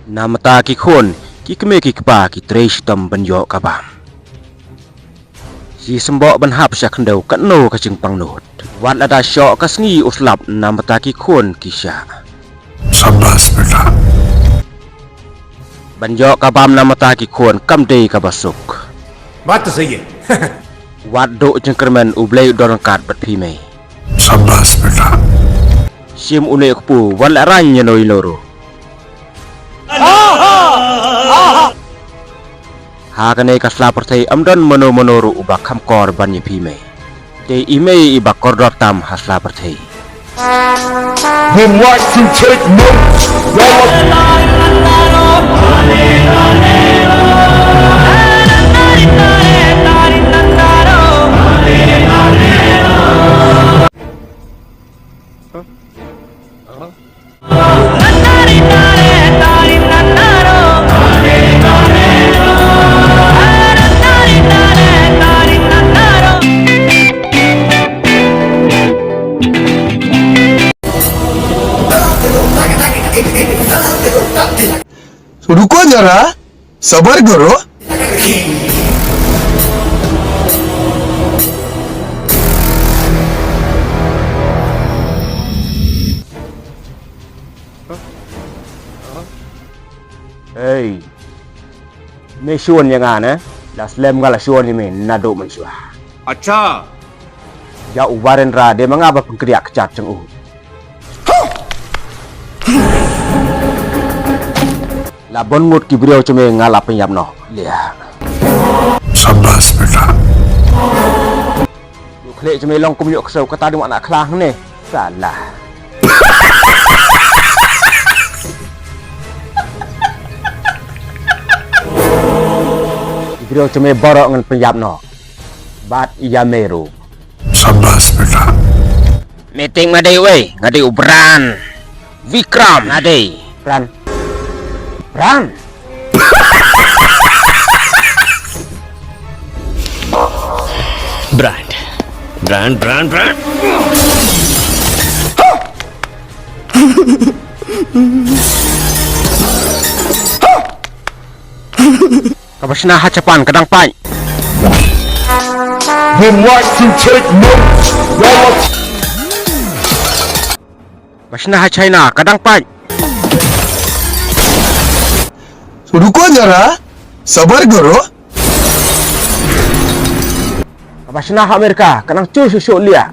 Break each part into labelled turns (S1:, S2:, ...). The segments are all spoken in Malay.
S1: Nama ta ki khôn, ki keme ki kpa ki tres tam ban yo ka bam. Si sembok ban hap sya khendau kat no ka jing pang not. Wat ada syok ka sngi uslap nama ta ki khôn ki sya.
S2: Sabas beta.
S1: Ban yo ka bam nama ta ki khôn kam dei ka basuk.
S3: बात तो सही है
S1: Wat do jengkermen ublei dorangkat bat pime.
S2: Sabas beta.
S1: Sim une kpu wan la ranya no iloro. Hakane ka slaperthei amdan mono ubak kham kor ban ye pime. Te ime ibak kordor tam haslaperthei.
S2: Would like to take notes. रुको जरा सबर करो
S1: Hey, me shuan yang ana, das lem ngala shuan ni me nado man shua.
S3: अच्छा
S1: Ya ubaren ra de mangaba pengkriak kecat ceng La bon mut ki brio ceme ngala penyap no. Lia.
S2: Sabas beta.
S1: Yu khlek ceme long kum yu kesau kata di mak nak kelang ni. Salah. Ki brio ceme borok ngan penyap no. Bat iya meru.
S2: Sabas beta.
S1: Meeting ngadai wey, ngadai ubran. Vikram ngadai. Bran. Bran.
S3: Brand
S1: Kabasna hacapan kadang pai.
S2: Would like to take notes.
S1: Basna hacaina kadang pai.
S2: रुको जरा सबर करो
S1: Kabasna Amerika kadang cuy susu lia.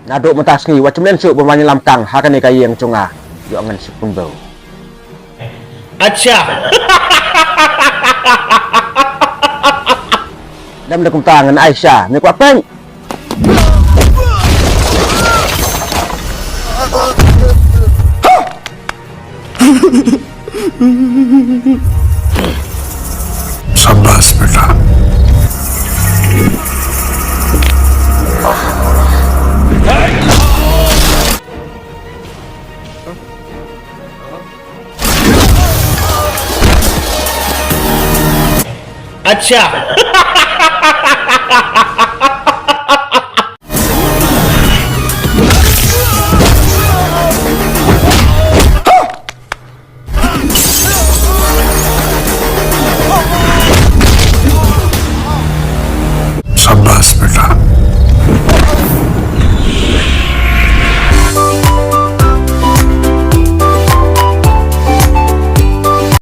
S1: Naduk mentas ni wacam len suk bermain lamkang hakane kai yang cunga. Yo ngan sepun bau.
S3: अच्छा
S1: Dam dekum tangan Aisyah, ni kuat peng.
S2: Sabas beta.
S3: अच्छा
S2: Sabas beta.